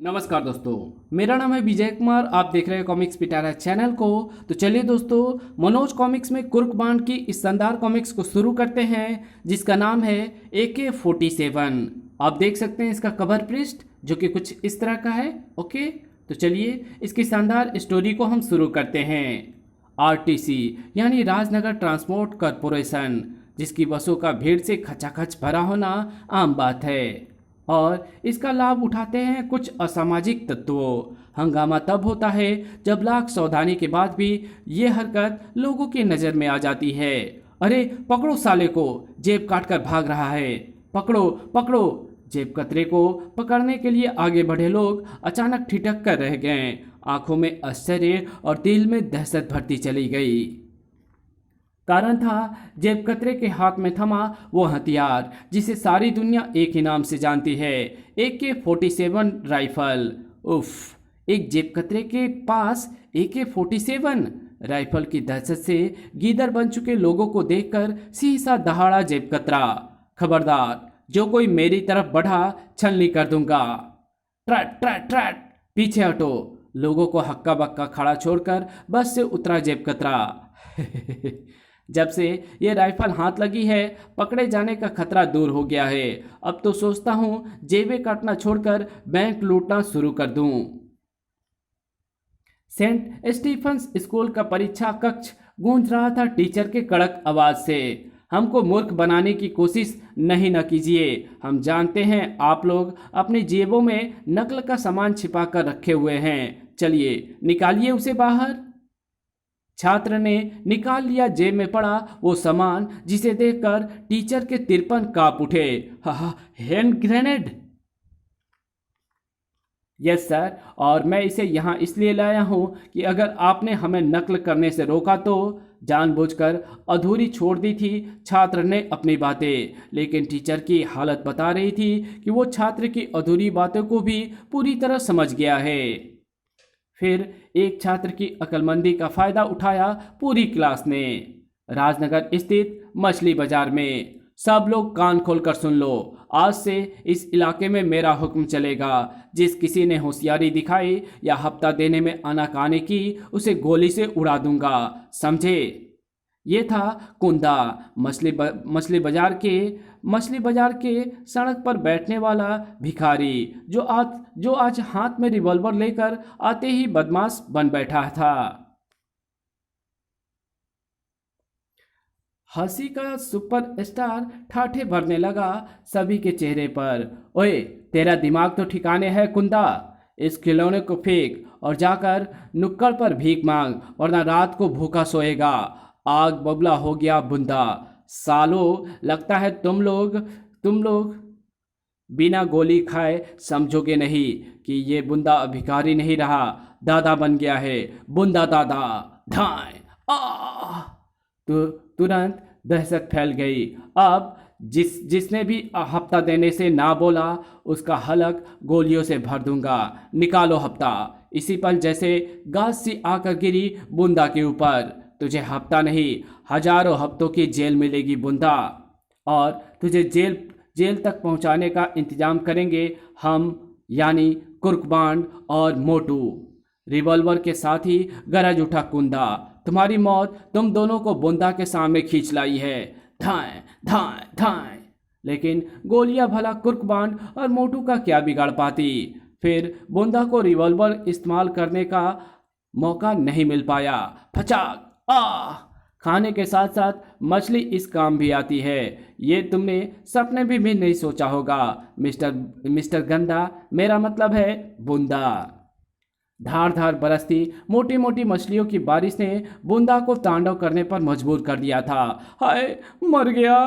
नमस्कार दोस्तों, मेरा नाम है विजय कुमार। आप देख रहे हैं कॉमिक्स पिटारा चैनल को। तो चलिए दोस्तों, मनोज कॉमिक्स में कुर्कबांड की इस शानदार कॉमिक्स को शुरू करते हैं, जिसका नाम है AK-47। आप देख सकते हैं इसका कवर पृष्ठ जो कि कुछ इस तरह का है। ओके, तो चलिए इसकी शानदार स्टोरी को हम शुरू करते हैं। RTC यानी राजनगर ट्रांसपोर्ट कॉरपोरेशन, जिसकी बसों का भीड़ से खचाखच भरा होना आम बात है और इसका लाभ उठाते हैं कुछ असामाजिक तत्वों। हंगामा तब होता है जब लाख सावधानी के बाद भी ये हरकत लोगों की नज़र में आ जाती है। अरे पकड़ो साले को, जेब काट कर भाग रहा है, पकड़ो पकड़ो। जेब कतरे को पकड़ने के लिए आगे बढ़े लोग अचानक ठिठक कर रह गए। आंखों में आश्चर्य और दिल में दहशत भरती चली गई। कारण था जेब कतरे के हाथ में थमा वो हथियार जिसे सारी दुनिया एक ही नाम से जानती है, AK-47 राइफल। उफ, एक जेब कतरे के पास AK-47 राइफल की दहशत से गीदड़ बन चुके लोगों को देखकर सीसा दहाड़ा जेब कतरा। खबरदार, जो कोई मेरी तरफ बढ़ा छलनी कर दूंगा। ट्रैट ट्रैट ट्रैट, पीछे हटो। लोगों को हक्का बक्का खड़ा छोड़कर बस से उतरा जेब कतरा। जब से ये राइफल हाथ लगी है, पकड़े जाने का खतरा दूर हो गया है। अब तो सोचता हूँ जेबें काटना छोड़कर बैंक लूटना शुरू कर दूं। सेंट स्टीफन्स स्कूल का परीक्षा कक्ष गूंज रहा था टीचर के कड़क आवाज से। हमको मूर्ख बनाने की कोशिश नहीं न कीजिए। हम जानते हैं आप लोग अपनी जेबों में नकल का सामान छिपा कर रखे हुए हैं। चलिए निकालिए उसे बाहर। छात्र ने निकाल लिया जेब में पड़ा वो सामान, जिसे देखकर टीचर के तिरपन कांप उठे। Hand grenade. यस सर, और मैं इसे यहाँ इसलिए लाया हूँ कि अगर आपने हमें नकल करने से रोका तो। जानबूझकर अधूरी छोड़ दी थी छात्र ने अपनी बातें, लेकिन टीचर की हालत बता रही थी कि वो छात्र की अधूरी बातों को भी पूरी तरह समझ गया है। फिर एक छात्र की अक्लमंदी का फायदा उठाया पूरी क्लास ने। राजनगर स्थित मछली बाजार में सब लोग कान खोलकर सुन लो। आज से इस इलाके में मेरा हुक्म चलेगा। जिस किसी ने होशियारी दिखाई या हफ्ता देने में आनाकानी की, उसे गोली से उड़ा दूंगा, समझे। ये था कुंदा, मछली बाजार के सड़क पर बैठने वाला भिखारी, जो आज हाथ में रिवॉल्वर लेकर आते ही बदमाश बन बैठा था। हंसी का सुपरस्टार ठाठे भरने लगा सभी के चेहरे पर। ओए, तेरा दिमाग तो ठिकाने है कुंदा। इस खिलौने को फेंक और जाकर नुक्कड़ पर भीख मांग, वरना रात को भूखा सोएगा। आग बबला हो गया बुंदा। सालों, लगता है तुम लोग बिना गोली खाए समझोगे नहीं कि ये बुंदा भिखारी नहीं रहा, दादा बन गया है। बुंदा दादा। ढाई आ तो तुरंत दहशत फैल गई। अब जिसने भी हफ्ता देने से ना बोला, उसका हलक गोलियों से भर दूंगा। निकालो हफ्ता। इसी पल जैसे गाज सी आकर गिरी बुंदा के ऊपर। तुझे हफ्ता नहीं, हजारों हफ्तों की जेल मिलेगी बुंदा, और तुझे जेल तक पहुंचाने का इंतजाम करेंगे हम, यानी कुर्कबांड और मोटू। रिवॉल्वर के साथ ही गरज उठा कुंदा। तुम्हारी मौत तुम दोनों को बुंदा के सामने खींच लाई है। धाएं धाएं धाएं। लेकिन गोलियां भला कुर्कबांड और मोटू का क्या बिगाड़ पाती। फिर बुंदा को रिवॉल्वर इस्तेमाल करने का मौका नहीं मिल पाया। फचाक खाने के साथ साथ मछली इस काम भी आती है, ये तुमने सपने भी नहीं सोचा होगा मिस्टर गंदा, मेरा मतलब है बुंदा। धार धार बरसती मोटी मोटी मछलियों की बारिश ने बुंदा को तांडव करने पर मजबूर कर दिया था। हाय, मर गया।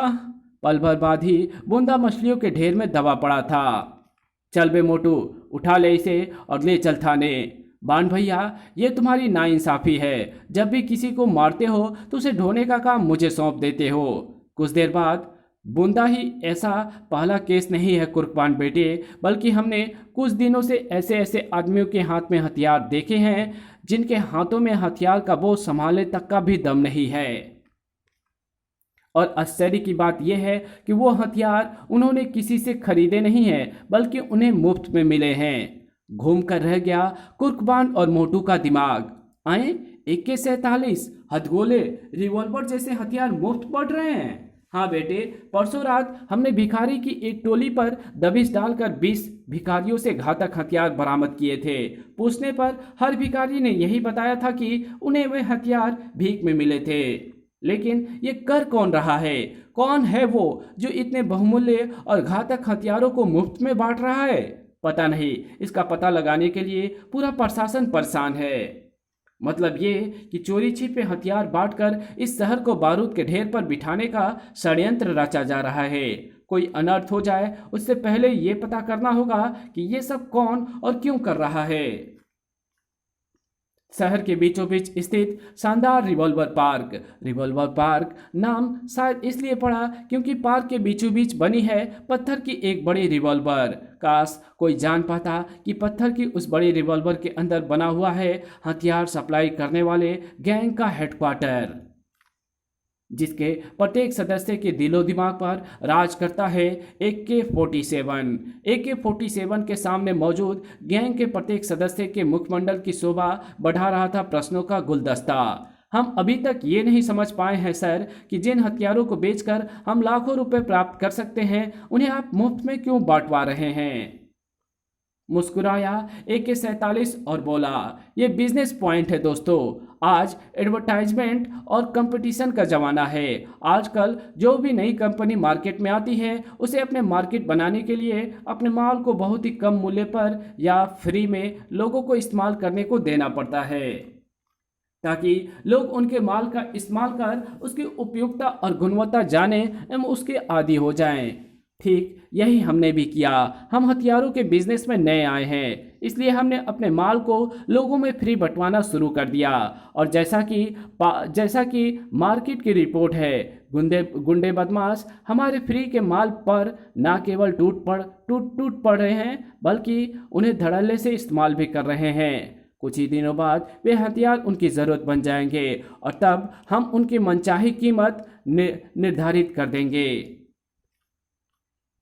पल भर बाद ही बुंदा मछलियों के ढेर में दबा पड़ा था। चल बे मोटू, उठा ले इसे और ले चल थाने। बाण भैया, ये तुम्हारी नाइंसाफी है। जब भी किसी को मारते हो तो उसे ढोने का काम मुझे सौंप देते हो। कुछ देर बाद, बुंदा ही ऐसा पहला केस नहीं है कुर्कबान बेटे, बल्कि हमने कुछ दिनों से ऐसे ऐसे आदमियों के हाथ में हथियार देखे हैं जिनके हाथों में हथियार का बोझ संभालने तक का भी दम नहीं है। और आश्चर्य की बात यह है कि वो हथियार उन्होंने किसी से खरीदे नहीं हैं, बल्कि उन्हें मुफ्त में मिले हैं। घूम कर रह गया कुर्कबान और मोटू का दिमाग। आए AK-47 हथगोले रिवॉल्वर जैसे हथियार मुफ्त पड़ रहे हैं। हाँ बेटे, परसों रात हमने भिखारी की एक टोली पर दबिश डालकर 20 भिखारियों से घातक हथियार बरामद किए थे। पूछने पर हर भिखारी ने यही बताया था कि उन्हें वे हथियार भीख में मिले थे। लेकिन ये कर कौन रहा है? कौन है वो जो इतने बहुमूल्य और घातक हथियारों को मुफ्त में बांट रहा है? पता नहीं। इसका पता लगाने के लिए पूरा प्रशासन परेशान है। मतलब ये कि चोरी छिपे हथियार बांटकर इस शहर को बारूद के ढेर पर बिठाने का षड्यंत्र रचा जा रहा है। कोई अनर्थ हो जाए उससे पहले ये पता करना होगा कि ये सब कौन और क्यों कर रहा है। शहर के बीचों बीच स्थित शानदार रिवॉल्वर पार्क नाम शायद इसलिए पड़ा क्योंकि पार्क के बीचों बीच बनी है पत्थर की एक बड़ी रिवॉल्वर। काश कोई जान पाता कि पत्थर की उस बड़ी रिवॉल्वर के अंदर बना हुआ है हथियार सप्लाई करने वाले गैंग का हेडक्वार्टर, जिसके प्रत्येक सदस्य के दिलो दिमाग पर राज करता है AK-47। AK-47 के सामने मौजूद गैंग के प्रत्येक सदस्य के मुखमंडल की शोभा बढ़ा रहा था प्रश्नों का गुलदस्ता। हम अभी तक ये नहीं समझ पाए हैं सर कि जिन हथियारों को बेचकर हम लाखों रुपए प्राप्त कर सकते हैं उन्हें आप मुफ्त में क्यों बांटवा रहे हैं। मुस्कुराया AK-47 और बोला, ये बिजनेस पॉइंट है दोस्तों। आज एडवर्टाइजमेंट और कंपटीशन का ज़माना है। आजकल जो भी नई कंपनी मार्केट में आती है उसे अपने मार्केट बनाने के लिए अपने माल को बहुत ही कम मूल्य पर या फ्री में लोगों को इस्तेमाल करने को देना पड़ता है, ताकि लोग उनके माल का इस्तेमाल कर उसकी उपयोगिता और गुणवत्ता जाने एवं उसके आदी हो जाएं। ठीक यही हमने भी किया। हम हथियारों के बिजनेस में नए आए हैं, इसलिए हमने अपने माल को लोगों में फ्री बंटवाना शुरू कर दिया। और जैसा कि मार्केट की रिपोर्ट है, गुंडे बदमाश हमारे फ्री के माल पर न केवल टूट पड़ रहे हैं बल्कि उन्हें धड़ल्ले से इस्तेमाल भी कर रहे हैं। कुछ ही दिनों बाद वे हथियार उनकी ज़रूरत बन जाएंगे और तब हम उनकी मनचाही कीमत निर्धारित कर देंगे।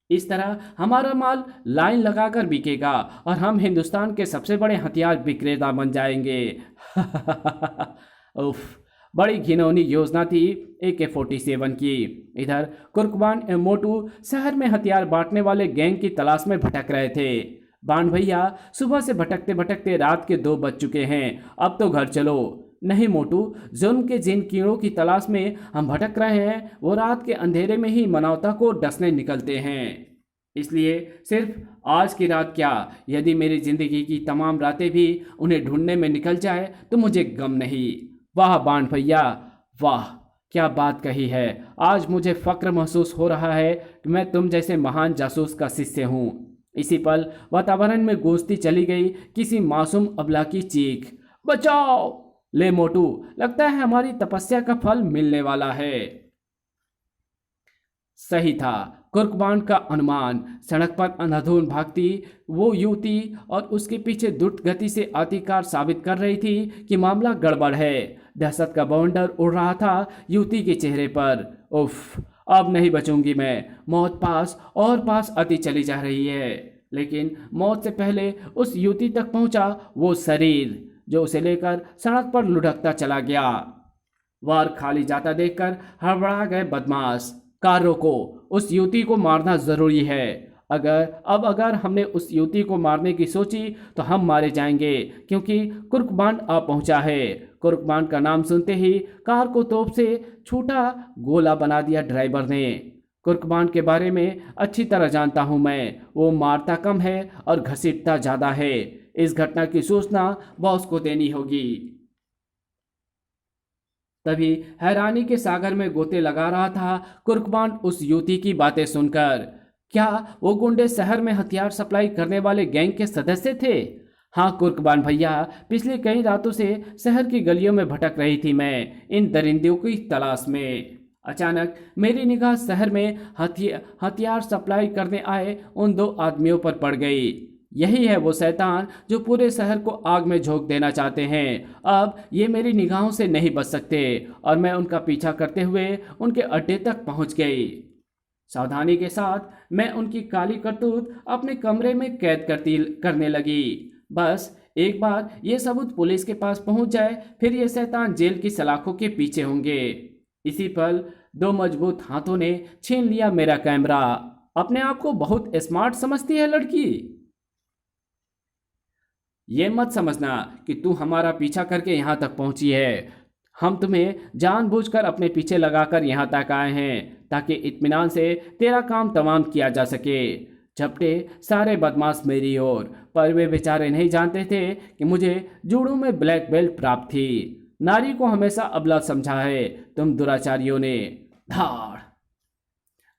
इस तरह हमारा माल लाइन लगाकर बिकेगा और हम हिंदुस्तान के सबसे बड़े हथियार विक्रेता बन जाएंगे। उफ, बड़ी घिनौनी योजना थी AK-47 की। इधर कुर्कबान एवं मोटू शहर में हथियार बांटने वाले गैंग की तलाश में भटक रहे थे। बाण भैया, सुबह से भटकते भटकते रात के 2 बज चुके हैं, अब तो घर चलो। नहीं मोटू, जुर्म के जिन कीड़ों की तलाश में हम भटक रहे हैं वो रात के अंधेरे में ही मानवता को डसने निकलते हैं। इसलिए सिर्फ आज की रात क्या, यदि मेरी जिंदगी की तमाम रातें भी उन्हें ढूंढने में निकल जाए तो मुझे गम नहीं। वाह बाण भैया, वाह क्या बात कही है। आज मुझे फक्र महसूस हो रहा है कि मैं तुम जैसे महान जासूस का शिष्य हूँ। इसी पल वातावरण में गूंजती चली गई किसी मासूम अबला की चीख, बचाओ। ले मोटू, लगता है हमारी तपस्या का फल मिलने वाला है। सही था कुर्कबान का अनुमान। सड़क पर अंधाधुंध भागती वो युवती और उसके पीछे द्रुत गति से आती कार साबित कर रही थी कि मामला गड़बड़ है। दहशत का बवंडर उड़ रहा था युवती के चेहरे पर। उफ, अब नहीं बचूंगी मैं। मौत पास और पास आती चली जा रही है, लेकिन मौत से पहले उस युवती तक पहुंचा वो शरीर जो उसे लेकर सड़क पर लुढ़कता चला गया। वार खाली जाता देखकर हड़बड़ा गए बदमाश। कार रोको, उस युवती को मारना जरूरी है। अगर हमने उस युवती को मारने की सोची तो हम मारे जाएंगे, क्योंकि कुर्कबान आ पहुंचा है। कुर्कबान का नाम सुनते ही कार को तोप से छूटा गोला बना दिया ड्राइवर ने। कुर्कबान के बारे में अच्छी तरह जानता हूं मैं। वो मारता कम है और घसीटता ज़्यादा है। इस घटना की सूचना बॉस को देनी होगी। तभी हैरानी के सागर में गोते लगा रहा था कुर्कबान उस युवती की बातें सुनकर। क्या वो गुंडे शहर में हथियार सप्लाई करने वाले गैंग के सदस्य थे? हाँ कुर्कबान भैया, पिछले कई रातों से शहर की गलियों में भटक रही थी मैं इन दरिंदों की तलाश में। अचानक मेरी निगाह शहर में हथियार सप्लाई करने आए उन 2 आदमियों पर पड़ गई। यही है वो शैतान जो पूरे शहर को आग में झोंक देना चाहते हैं। अब ये मेरी निगाहों से नहीं बच सकते और मैं उनका पीछा करते हुए उनके अड्डे तक पहुंच गई। सावधानी के साथ मैं उनकी काली करतूत अपने कमरे में कैद करने लगी। बस एक बार ये सबूत पुलिस के पास पहुंच जाए, फिर ये शैतान जेल की सलाखों के पीछे होंगे। इसी पल दो मजबूत हाथों ने छीन लिया मेरा कैमरा। अपने आप को बहुत स्मार्ट समझती है लड़की। ये मत समझना कि तू हमारा पीछा करके यहाँ तक पहुंची है। हम तुम्हें जानबूझकर अपने पीछे लगाकर यहाँ तक आए हैं ताकि इत्मीनान से तेरा काम तमाम किया जा सके। झपटे सारे बदमाश मेरी ओर, पर वे बेचारे नहीं जानते थे कि मुझे जूडो में ब्लैक बेल्ट प्राप्त थी। नारी को हमेशा अबला समझा है तुम दुराचारियों ने। धाड़।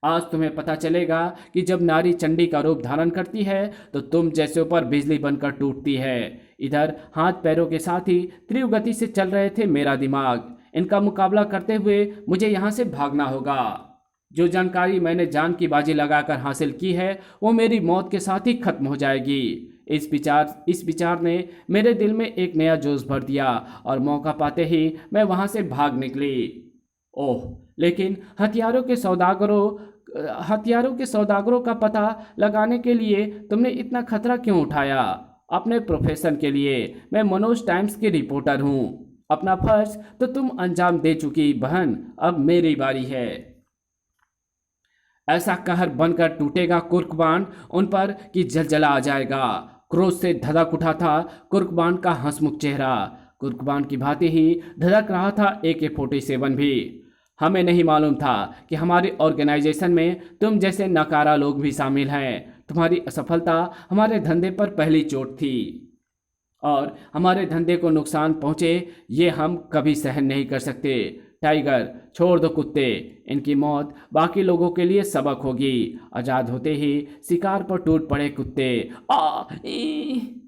आज तुम्हें पता चलेगा कि जब नारी चंडी का रूप धारण करती है तो तुम जैसे ऊपर बिजली बनकर टूटती है। इधर हाथ पैरों के साथ ही तीव्र गति से चल रहे थे मेरा दिमाग। इनका मुकाबला करते हुए मुझे यहाँ से भागना होगा। जो जानकारी मैंने जान की बाजी लगाकर हासिल की है वो मेरी मौत के साथ ही खत्म हो जाएगी। इस विचार ने मेरे दिल में एक नया जोश भर दिया और मौका पाते ही मैं वहाँ से भाग निकली। ओह, लेकिन हथियारों के सौदागरों का पता लगाने के लिए तुमने इतना खतरा क्यों उठाया? अपने प्रोफेशन के लिए। मैं मनोज टाइम्स की रिपोर्टर हूँ। अपना फर्ज तो तुम अंजाम दे चुकी बहन, अब मेरी बारी है। ऐसा कहर बनकर टूटेगा कुर्कबान उन पर कि जलजला आ जाएगा। क्रोध से धधक उठा था कुर्कबान का हंसमुख चेहरा। कुर्कबान की भांति ही धधक रहा था AK-47 भी। हमें नहीं मालूम था कि हमारी ऑर्गेनाइजेशन में तुम जैसे नकारा लोग भी शामिल हैं। तुम्हारी असफलता हमारे धंधे पर पहली चोट थी और हमारे धंधे को नुकसान पहुंचे ये हम कभी सहन नहीं कर सकते। टाइगर, छोड़ दो कुत्ते। इनकी मौत बाकी लोगों के लिए सबक होगी। आजाद होते ही शिकार पर टूट पड़े कुत्ते। आ ई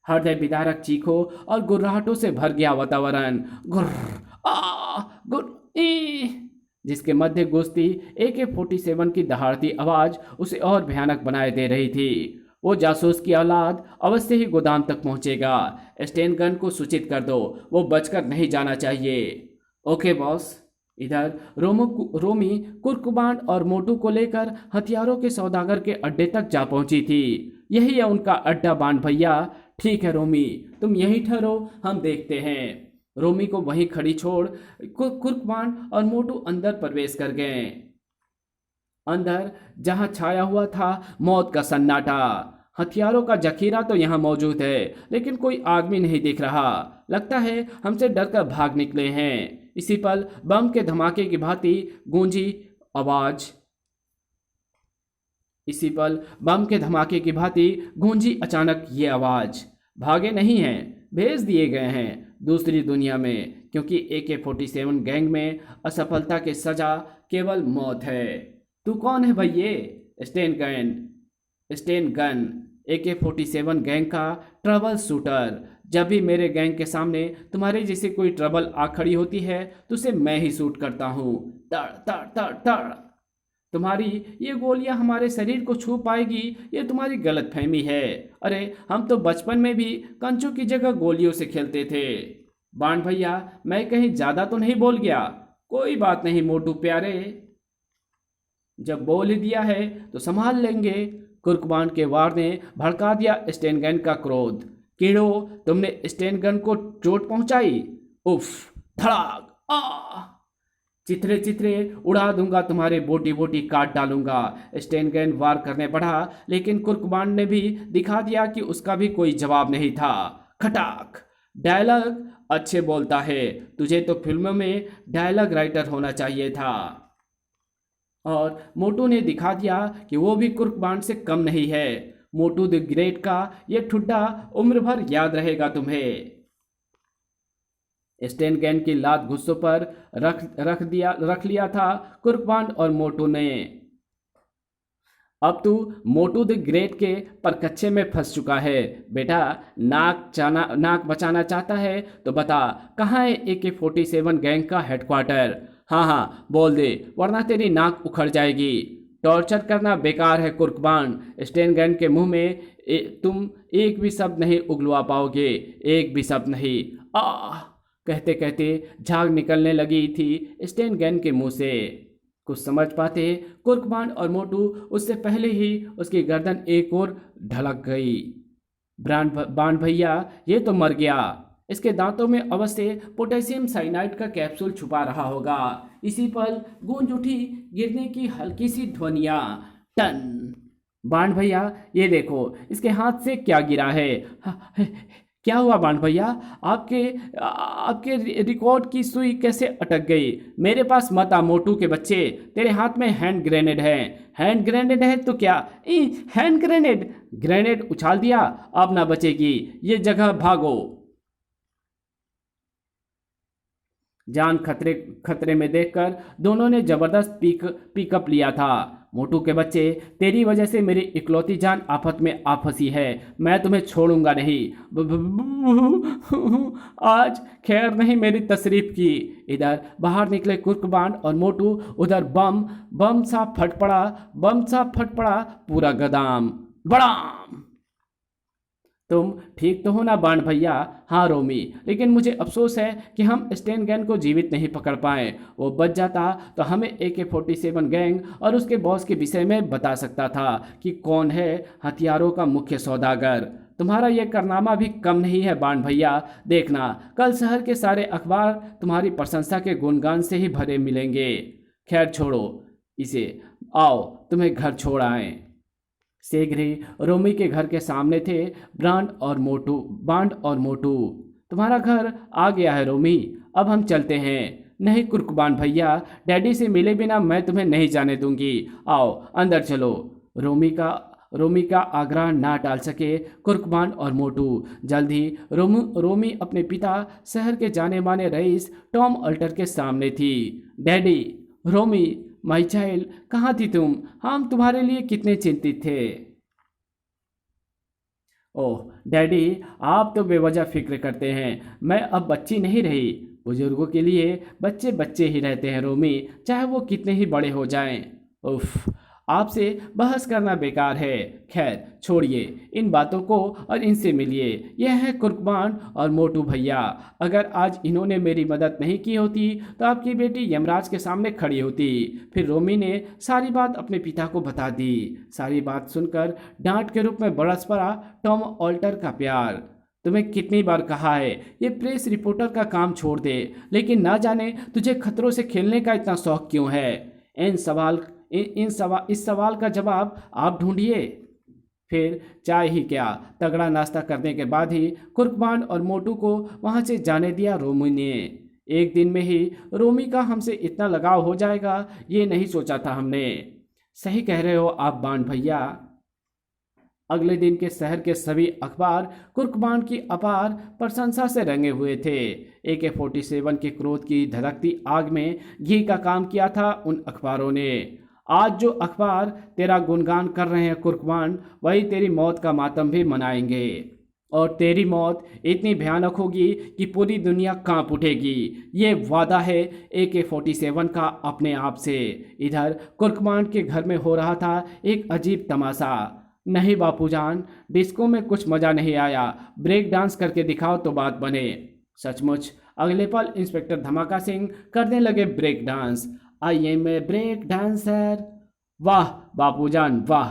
हृदय विदारक चीखों और गुर्राहटों से भर गया वातावरण। गुर्र आ गुर्र ई जिसके मध्य गुस्ती AK-47 की दहाड़ती आवाज उसे और भयानक बनाए दे रही थी। वो जासूस की औलाद अवश्य ही गोदाम तक पहुंचेगा। स्टेन गन को सूचित कर दो, वो बचकर नहीं जाना चाहिए। Okay boss. इधर रोमी कुर्कुबान और मोटू को लेकर हथियारों के सौदागर के अड्डे तक जा पहुंची थी। यही है उनका अड्डा बांड भैया। ठीक है रोमी, तुम यहीं ठहरो, हम देखते हैं। रोमी को वहीं खड़ी छोड़ कुर्कबान और मोटू अंदर प्रवेश कर गए। अंदर जहां छाया हुआ था मौत का सन्नाटा। हथियारों का जखीरा तो यहां मौजूद है, लेकिन कोई आदमी नहीं दिख रहा। लगता है हमसे डरकर भाग निकले हैं। इसी पल बम के धमाके की भांति गूंजी आवाज इसी पल बम के धमाके की भांति गूंजी अचानक ये आवाज। भागे नहीं हैं, भेज दिए गए हैं दूसरी दुनिया में, क्योंकि AK-47 गैंग में असफलता की सजा केवल मौत है। तू कौन है भैये? स्टेन गन AK-47 गैंग का ट्रबल शूटर। जब भी मेरे गैंग के सामने तुम्हारे जैसे कोई ट्रबल आ खड़ी होती है तो उसे मैं ही शूट करता हूँ। तड़ तड़ तड़ तड़। तुम्हारी ये गोलियां हमारे शरीर को छू पाएगी, ये तुम्हारी गलतफहमी है। अरे हम तो बचपन में भी कंचों की जगह गोलियों से खेलते थे। बाण भैया, मैं कहीं ज्यादा तो नहीं बोल गया? कोई बात नहीं मोटू प्यारे, जब बोल ही दिया है तो संभाल लेंगे। कुर्कबान के वार ने भड़का दिया स्टेनगन का क्रोध। कीड़ो, तुमने स्टेनगन को चोट पहुंचाई। उफ, धड़ाक, आ चित्रे चित्रे उड़ा दूंगा, तुम्हारे बोटी बोटी काट डालूंगा। स्टेनगन वार करने बढ़ा, लेकिन कुर्कबान ने भी दिखा दिया कि उसका भी कोई जवाब नहीं था। खटाक। डायलॉग अच्छे बोलता है, तुझे तो फिल्मों में डायलॉग राइटर होना चाहिए था। और मोटू ने दिखा दिया कि वो भी कुर्कबान से कम नहीं है। मोटू द ग्रेट का ये ठुड्डा उम्र भर याद रहेगा तुम्हें। स्टेनगन की लात गुस्सों पर रख लिया था कुर्कबान और मोटू ने। अब तू मोटू द ग्रेट के परकच्चे में फंस चुका है बेटा। नाक बचाना चाहता है तो बता, कहाँ है AK-47 गैंग का हेडक्वार्टर? हाँ हाँ बोल दे, वरना तेरी नाक उखड़ जाएगी। टॉर्चर करना बेकार है कुर्कबान। स्टेनगन के मुंह में तुम एक भी शब्द नहीं उगलवा पाओगे, एक भी शब्द नहीं। कहते कहते झाग निकलने लगी थी स्टेनगन के मुंह से। कुछ समझ पाते कुर्कबान और मोटू उससे पहले ही उसकी गर्दन एक ओर ढलक गई। बांड भैया, ये तो मर गया। इसके दांतों में अवश्य पोटेशियम साइनाइड का कैप्सूल छुपा रहा होगा। इसी पर गूंज उठी गिरने की हल्की सी ध्वनियां। टन। बांड भैया, ये देखो इसके हाथ से क्या गिरा है। क्या हुआ बांड भैया? आपके आपके रिकॉर्ड की सुई कैसे अटक गई? मेरे पास मत आ मोटू के बच्चे, तेरे हाथ में हैंड ग्रेनेड है। हैंड ग्रेनेड है तो क्या? Hand grenade? ग्रेनेड उछाल दिया, अब ना बचेगी ये जगह, भागो। जान खतरे खतरे में देखकर दोनों ने जबरदस्त पिकअप लिया था। मोटू के बच्चे, तेरी वजह से मेरी इकलौती जान आफत में आ फंसी है। मैं तुम्हें छोड़ूंगा नहीं। आज खैर नहीं मेरी तशरीफ की। इधर बाहर निकले कुर्कबांड और मोटू, उधर बम बम सा फट पड़ा पूरा गोदाम। बड़ा तुम ठीक तो हो ना बांड भैया? हाँ रोमी, लेकिन मुझे अफसोस है कि हम स्टेन गैंग को जीवित नहीं पकड़ पाए। वो बच जाता तो हमें AK-47 गैंग और उसके बॉस के विषय में बता सकता था कि कौन है हथियारों का मुख्य सौदागर। तुम्हारा यह कारनामा भी कम नहीं है बांड भैया। देखना, कल शहर के सारे अखबार तुम्हारी प्रशंसा के गुणगान से ही भरे मिलेंगे। खैर छोड़ो इसे, आओ तुम्हें घर छोड़ आएं। शीघ्र ही रोमी के घर के सामने थे बांड और मोटू। तुम्हारा घर आ गया है रोमी, अब हम चलते हैं। नहीं कुर्कबान भैया, डैडी से मिले बिना मैं तुम्हें नहीं जाने दूंगी। आओ अंदर चलो। रोमी का आग्रह ना टाल सके कुर्कबान और मोटू। जल्द ही रोमी अपने पिता शहर के जाने माने रईस टॉम अल्टर के सामने थी। डैडी, रोमी, माई चाइल्ड, कहाँ थी तुम? हम तुम्हारे लिए कितने चिंतित थे। ओह डैडी, आप तो बेवजह फिक्र करते हैं। मैं अब बच्ची नहीं रही। बुजुर्गों के लिए बच्चे बच्चे ही रहते हैं रोमी, चाहे वो कितने ही बड़े हो जाएं। उफ, आपसे बहस करना बेकार है। खैर छोड़िए इन बातों को और इनसे मिलिए। यह है कुर्कबान और मोटू भैया। अगर आज इन्होंने मेरी मदद नहीं की होती तो आपकी बेटी यमराज के सामने खड़ी होती। फिर रोमी ने सारी बात अपने पिता को बता दी। सारी बात सुनकर डांट के रूप में बरस पड़ा टॉम ऑल्टर का प्यार। तुम्हें कितनी बार कहा है ये प्रेस रिपोर्टर का काम छोड़ दे, लेकिन ना जाने तुझे खतरों से खेलने का इतना शौक क्यों है। इस सवाल का जवाब आप ढूंढिए। फिर चाय ही क्या, तगड़ा नाश्ता करने के बाद ही कुर्कबान और मोटू को वहां से जाने दिया रोमी ने। एक दिन में ही रोमी का हमसे इतना लगाव हो जाएगा ये नहीं सोचा था हमने। सही कह रहे हो आप बांड भैया। अगले दिन के शहर के सभी अखबार कुर्कबान की अपार प्रशंसा से रंगे हुए थे। AK-47 के क्रोध की धधकती आग में घी का काम किया था उन अखबारों ने। आज जो अखबार तेरा गुणगान कर रहे हैं कुर्कबान, वही तेरी मौत का मातम भी मनाएंगे। और तेरी मौत इतनी भयानक होगी कि पूरी दुनिया कांप उठेगी। ये वादा है AK-47 का अपने आप से। इधर कुर्कबान के घर में हो रहा था एक अजीब तमाशा। नहीं बापूजान, डिस्को में कुछ मज़ा नहीं आया। ब्रेक डांस करके दिखाओ तो बात बने। सचमुच अगले पल इंस्पेक्टर धमाका सिंह करने लगे break dance. I am a break dancer. वाह बापूजान वाह,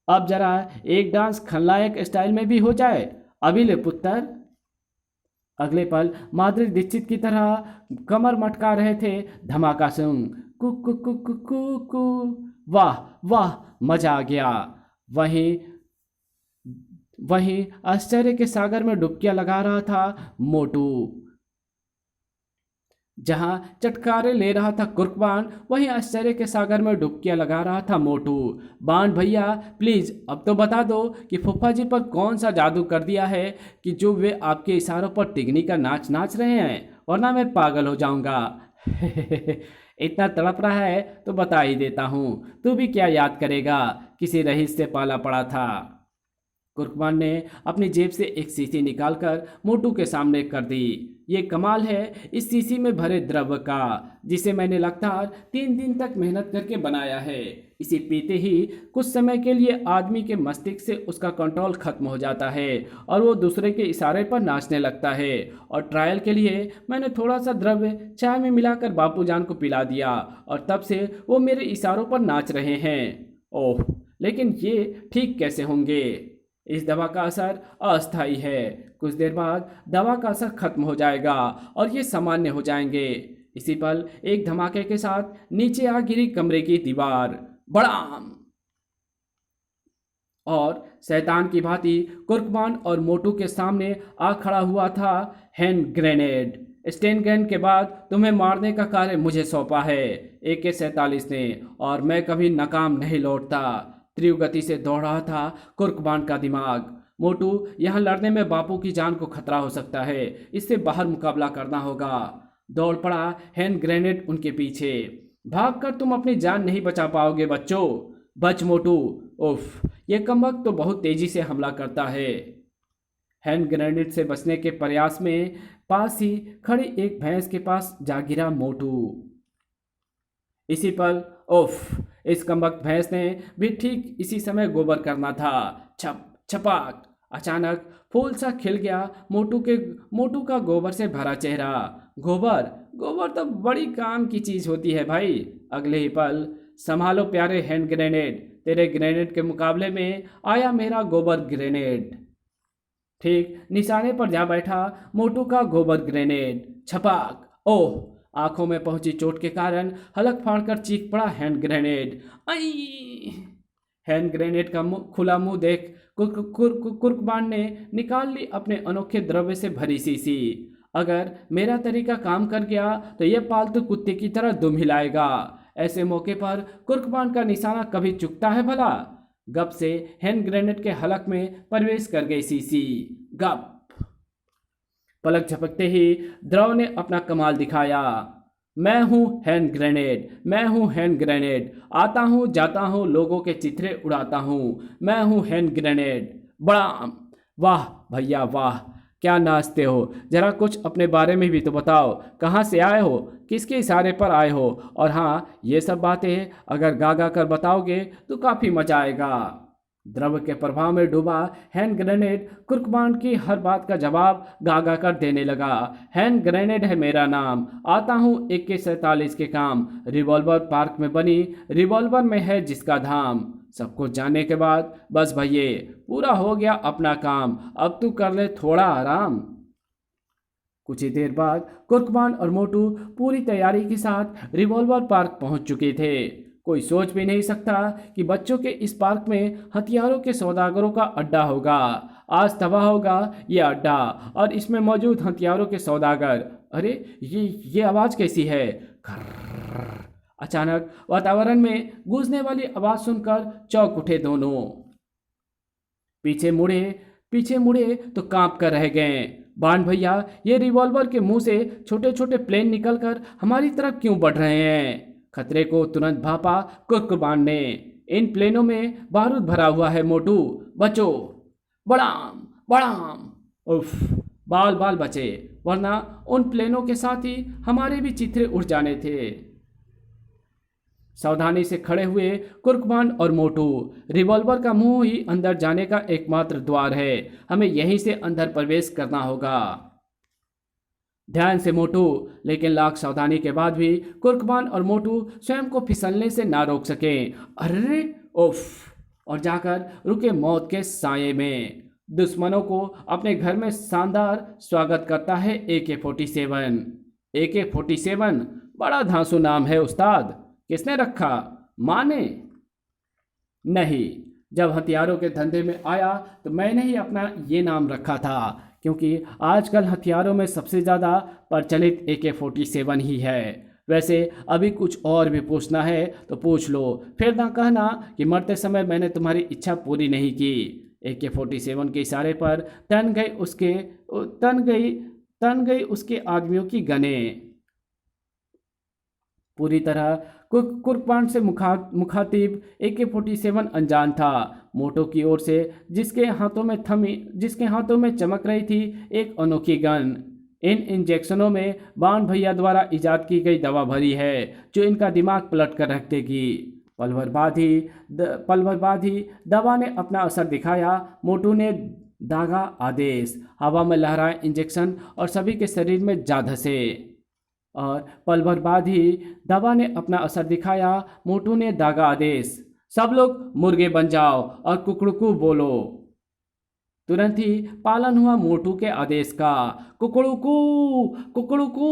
अब जरा एक डांस खलनायक स्टाइल में भी हो जाए। अभी ले पुत्र। अगले पल माधुरी दीक्षित की तरह कमर मटका रहे थे धमाका सिंह। कु कु कु कु कु कु। वाह वाह, मजा आ गया। वहीं वहीं आश्चर्य के सागर में डुबकियां लगा रहा था मोटू। जहां चटकारे ले रहा था कुर्कबान, वहीं आश्चर्य के सागर में डुबकियां लगा रहा था मोटू। बांड भैया प्लीज अब तो बता दो कि फूफा जी पर कौन सा जादू कर दिया है कि जो वे आपके इशारों पर तिगनी का नाच नाच रहे हैं, वरना मैं पागल हो जाऊंगा। इतना तड़प रहा है तो बता ही देता हूँ, तू भी क्या याद करेगा, किसी रईस से पाला पड़ा था। कुर्कबान ने अपनी जेब से एक शीशी निकालकर मोटू के सामने कर दी। ये कमाल है इस शीशी में भरे द्रव्य का, जिसे मैंने लगातार 3 दिन तक मेहनत करके बनाया है। इसे पीते ही कुछ समय के लिए आदमी के मस्तिष्क से उसका कंट्रोल खत्म हो जाता है और वो दूसरे के इशारे पर नाचने लगता है। और ट्रायल के लिए मैंने थोड़ा सा द्रव्य चाय में मिलाकर बापूजान को पिला दिया और तब से वो मेरे इशारों पर नाच रहे हैं। ओह, लेकिन ये ठीक कैसे होंगे? इस दवा का असर अस्थायी है। कुछ देर बाद दवा का असर खत्म हो जाएगा और ये सामान्य हो जाएंगे। इसी पल एक धमाके के साथ नीचे आ गिरी कमरे की दीवार। बड़ाम! और शैतान की भांति कुर्कमान और मोटू के सामने आ खड़ा हुआ था हैंड ग्रेनेड। स्टेनगन के बाद तुम्हें मारने का कार्य मुझे सौंपा है, AK-47 ने, और मैं कभी नाकाम नहीं लौटता। तीव्र गति से दौड़ रहा था कुर्कमान का दिमाग। मोटू, यहाँ लड़ने में बापू की जान को खतरा हो सकता है, इससे बाहर मुकाबला करना होगा। दौड़ पड़ा हैंड ग्रेनेड उनके पीछे। भागकर तुम अपनी जान नहीं बचा पाओगे बच्चों। बच मोटू। उफ, ये कमबख्त तो बहुत तेजी से हमला करता है। हैंड ग्रेनेड से बचने के प्रयास में पास ही खड़ी एक भैंस के पास जा गिरा मोटू। इसी पल उफ, इस कमबख्त भैंस ने भी ठीक इसी समय गोबर करना था। छप छपाक! अचानक फूल सा खिल गया मोटू का गोबर से भरा चेहरा। गोबर गोबर तो बड़ी काम की चीज होती है भाई। अगले ही पल, संभालो प्यारे हैंड ग्रेनेड, तेरे ग्रेनेड के मुकाबले में आया मेरा गोबर ग्रेनेड। ठीक निशाने पर जा बैठा मोटू का गोबर ग्रेनेड। छपाक! ओह! आंखों में पहुंची चोट के कारण हलक फाड़कर चीख पड़ा हैंड ग्रेनेड। आई! हैंड ग्रेनेड का खुला मुंह देख कुर्कबान ने निकाल ली अपने अनोखे द्रव्य से भरी शीशी। अगर मेरा तरीका काम कर गया तो यह पालतू कुत्ते की तरह दुम हिलाएगा। ऐसे मौके पर कुर्कबान का निशाना कभी चुकता है भला? गप से हैंड ग्रेनेड के हलक में प्रवेश कर गई शीशी। गप! पलक झपकते ही द्रव ने अपना कमाल दिखाया। मैं हूँ हैंड ग्रेनेड, मैं हूँ हैंड ग्रेनेड, आता हूँ जाता हूँ लोगों के चित्रे उड़ाता हूँ, मैं हूँ हैंड ग्रेनेड। बड़ा! वाह भैया वाह, क्या नाचते हो। जरा कुछ अपने बारे में भी तो बताओ। कहाँ से आए हो, किसके इशारे पर आए हो, और हाँ, ये सब बातें अगर गा गा कर बताओगे तो काफ़ी मजा आएगा। द्रव के प्रभाव में डूबा हैंड ग्रेनेड कुर्कबान की हर बात का जवाब गा गा कर देने लगा। हैंड ग्रेनेड है मेरा नाम, आता हूँ AK-47 के काम, रिवॉल्वर पार्क में बनी, रिवॉल्वर में है जिसका धाम। सब कुछ जानने के बाद बस भैये, पूरा हो गया अपना काम, अब तू कर ले थोड़ा आराम। कुछ ही देर बाद कुर्कबान और मोटू पूरी तैयारी के साथ रिवॉल्वर पार्क पहुंच चुके थे। कोई सोच भी नहीं सकता कि बच्चों के इस पार्क में हथियारों के सौदागरों का अड्डा होगा। आज तबाह होगा ये अड्डा और इसमें मौजूद हथियारों के सौदागर। अरे ये आवाज़ कैसी है? खर्र। अचानक वातावरण में गूंजने वाली आवाज़ सुनकर चौंक उठे दोनों। पीछे मुड़े तो कांप कर रह गए। बाण भैया, ये रिवॉल्वर के मुंह से छोटे छोटे प्लेन निकलकर हमारी तरफ क्यों बढ़ रहे हैं? खतरे को तुरंत भापा कुर्कबान ने। इन प्लेनों में बारूद भरा हुआ है मोटू, बचो। बड़ाम बड़ाम! उफ, बाल बाल बचे, वरना उन प्लेनों के साथ ही हमारे भी चित्रे उड़ जाने थे। सावधानी से खड़े हुए कुर्कबान और मोटू। रिवॉल्वर का मुंह ही अंदर जाने का एकमात्र द्वार है, हमें यहीं से अंदर प्रवेश करना होगा। ध्यान से मोटू। लेकिन लाख सावधानी के बाद भी कुर्कबान और मोटू स्वयं को फिसलने से ना रोक सके। अरे उफ! और जाकर रुके मौत के साये में। दुश्मनों को अपने घर में शानदार स्वागत करता है AK-47। AK-47 बड़ा धांसू नाम है उस्ताद। किसने रखा? माँ ने? नहीं, जब हथियारों के धंधे में आया तो मैंने ही अपना ये नाम रखा था, क्योंकि आजकल हथियारों में सबसे ज़्यादा प्रचलित AK-47 ही है। वैसे अभी कुछ और भी पूछना है तो पूछ लो, फिर ना कहना कि मरते समय मैंने तुम्हारी इच्छा पूरी नहीं की। AK-47 के इशारे पर तन गई उसके आदमियों की गने। पूरी तरह कुर्कबान से मुखातिब AK-47 अनजान था। मोटो की ओर से जिसके हाथों में चमक रही थी एक अनोखी गन। इन इंजेक्शनों में बाण भैया द्वारा इजाद की गई दवा भरी है, जो इनका दिमाग पलट कर रख देगी। पल भर बाद ही दवा ने अपना असर दिखाया। मोटू ने दागा आदेश, हवा में लहराए इंजेक्शन और सभी के शरीर में जा धसे। और पल भर बाद ही दवा ने अपना असर दिखाया। मोटू ने दागा आदेश, सब लोग मुर्गे बन जाओ और कुकड़ुकू बोलो। तुरंत ही पालन हुआ मोटू के आदेश का। कुकड़ुकू कुकड़ुकू।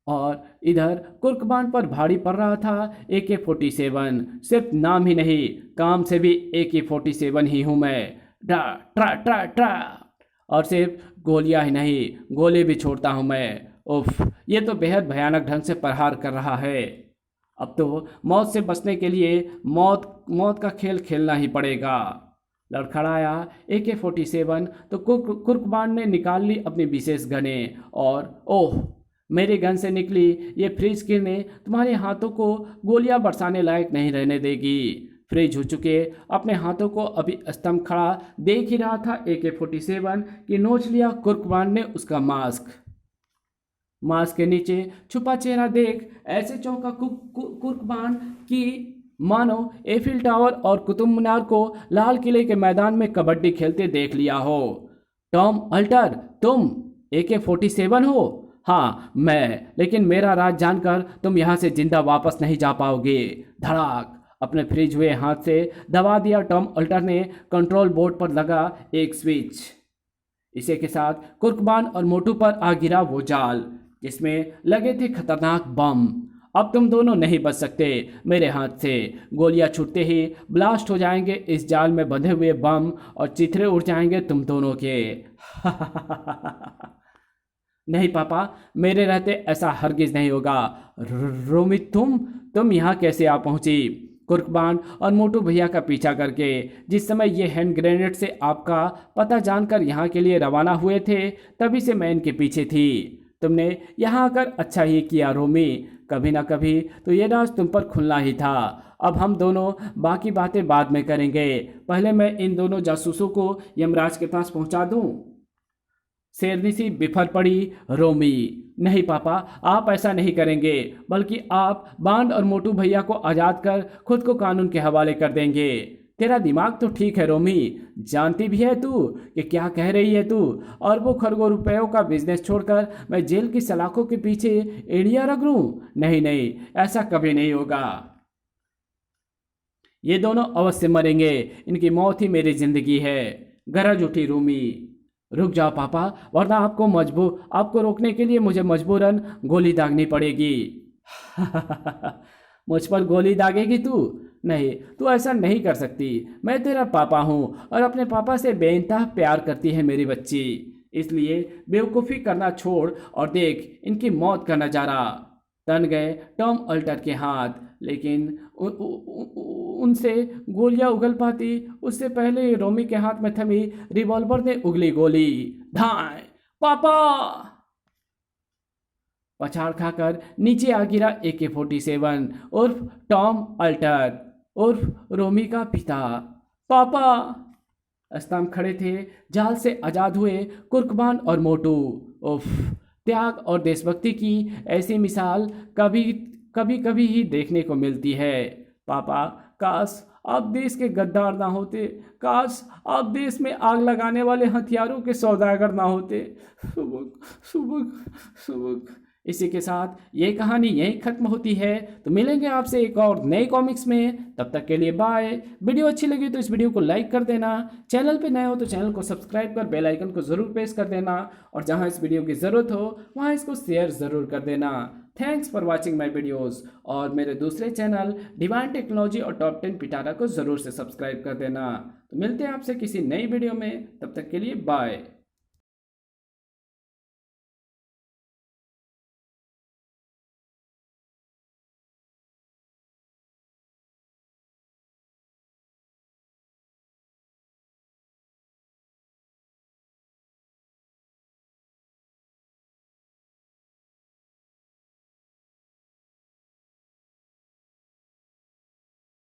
और इधर कुर्कबान पर भारी पड़ रहा था AK-47। सिर्फ नाम ही नहीं, काम से भी AK-47 ही हूं मैं। ट्रा ट्रा ट्रा ट्रा। और सिर्फ गोलियां ही नहीं, गोले भी छोड़ता हूं मैं। उफ, ये तो बेहद भयानक ढंग से प्रहार कर रहा है। अब तो मौत से बचने के लिए मौत मौत का खेल खेलना ही पड़ेगा। लड़खड़ाया AK-47 तो कुर्कबान ने निकाल ली अपनी विशेष गनें और ओह, मेरी गन से निकली ये फ्रीज किरणें तुम्हारे हाथों को गोलियां बरसाने लायक नहीं रहने देगी। फ्रीज हो चुके अपने हाथों को अभी स्तंभ खड़ा देख ही रहा था AK-47 कि नोच लिया कुर्कबान ने उसका मास्क। मास्क के नीचे छुपा चेहरा देख ऐसे चौंका कुर्कबान कि मानो एफिल टावर और कुतुब मीनार को लाल किले के मैदान में कबड्डी खेलते देख लिया हो। टॉम अल्टर, तुम AK-47 हो? हाँ मैं, लेकिन मेरा राज जानकर तुम यहाँ से जिंदा वापस नहीं जा पाओगे। धड़ाक, अपने फ्रिज हुए हाथ से दबा दिया टॉम अल्टर ने कंट्रोल बोर्ड पर लगा एक स्विच। इसी के साथ कुर्कबान और मोटू पर आ गिरा वो जाल जिसमें लगे थे खतरनाक बम। अब तुम दोनों नहीं बच सकते मेरे हाथ से। गोलियां छूटते ही ब्लास्ट हो जाएंगे इस जाल में बंधे हुए बम और चिथड़े उड़ जाएंगे तुम दोनों के। नहीं पापा, मेरे रहते ऐसा हरगिज नहीं होगा। रोमी, तुम यहाँ कैसे आ पहुंची? कुर्कबान और मोटू भैया का पीछा करके जिस समय ये हैंड ग्रेनेड से आपका पता जानकर यहाँ के लिए रवाना हुए थे, तभी से मैं इनके पीछे थी। तुमने यहाँ आकर अच्छा ही किया रोमी, कभी ना कभी तो ये राज तुम पर खुलना ही था। अब हम दोनों बाकी बातें बाद में करेंगे, पहले मैं इन दोनों जासूसों को यमराज के पास पहुंचा दूं। शेरनी सी बिफर पड़ी रोमी। नहीं पापा, आप ऐसा नहीं करेंगे, बल्कि आप बांड और मोटू भैया को आज़ाद कर खुद को कानून के हवाले कर देंगे। तेरा दिमाग तो ठीक है रोमी, जानती भी है तू कि क्या कह रही है तू? अरबों खरबों रुपयों का बिजनेस छोड़कर मैं जेल की सलाखों के पीछे एड़ियां रख लूं? नहीं नहीं, ऐसा कभी नहीं होगा। ये दोनों अवश्य मरेंगे, इनकी मौत ही मेरी जिंदगी है। गरज उठी रोमी। रुक जाओ पापा, वरना आपको रोकने के लिए मुझे मजबूरन गोली दागनी पड़ेगी। मुझ पर गोली दागेगी तू? नहीं, तू ऐसा नहीं कर सकती। मैं तेरा पापा हूँ और अपने पापा से बेइंतहा प्यार करती है मेरी बच्ची। इसलिए बेवकूफ़ी करना छोड़ और देख इनकी मौत का नज़ारा। तन गए टॉम अल्टर के हाथ, लेकिन उनसे गोलियां उगल पाती उससे पहले रोमी के हाथ में थमी रिवॉल्वर ने उगली गोली धाए पापा पछाड़ खाकर नीचे आ गिरा AK-47 उर्फ टॉम अल्टर उर्फ रोमी का पिता। पापा स्तंभ खड़े थे जाल से आजाद हुए कुर्कबान और मोटू। उफ, त्याग और देशभक्ति की ऐसी मिसाल कभी कभी कभी ही देखने को मिलती है। पापा, काश आप देश के गद्दार ना होते, काश आप देश में आग लगाने वाले हथियारों के सौदागर ना होते। सुबुक सुबुक सुबुक। इसी के साथ ये कहानी यहीं खत्म होती है। तो मिलेंगे आपसे एक और नए कॉमिक्स में, तब तक के लिए बाय। वीडियो अच्छी लगी तो इस वीडियो को लाइक कर देना, चैनल पे नए हो तो चैनल को सब्सक्राइब कर बेल आइकन को ज़रूर प्रेस कर देना, और जहां इस वीडियो की ज़रूरत हो वहां इसको शेयर ज़रूर कर देना। Thanks for watching my videos, और मेरे दूसरे चैनल डिवाइन टेक्नोलॉजी और टॉप 10 पिटारा को ज़रूर से सब्सक्राइब कर देना। तो मिलते हैं आपसे किसी नई वीडियो में, तब तक के लिए बाय।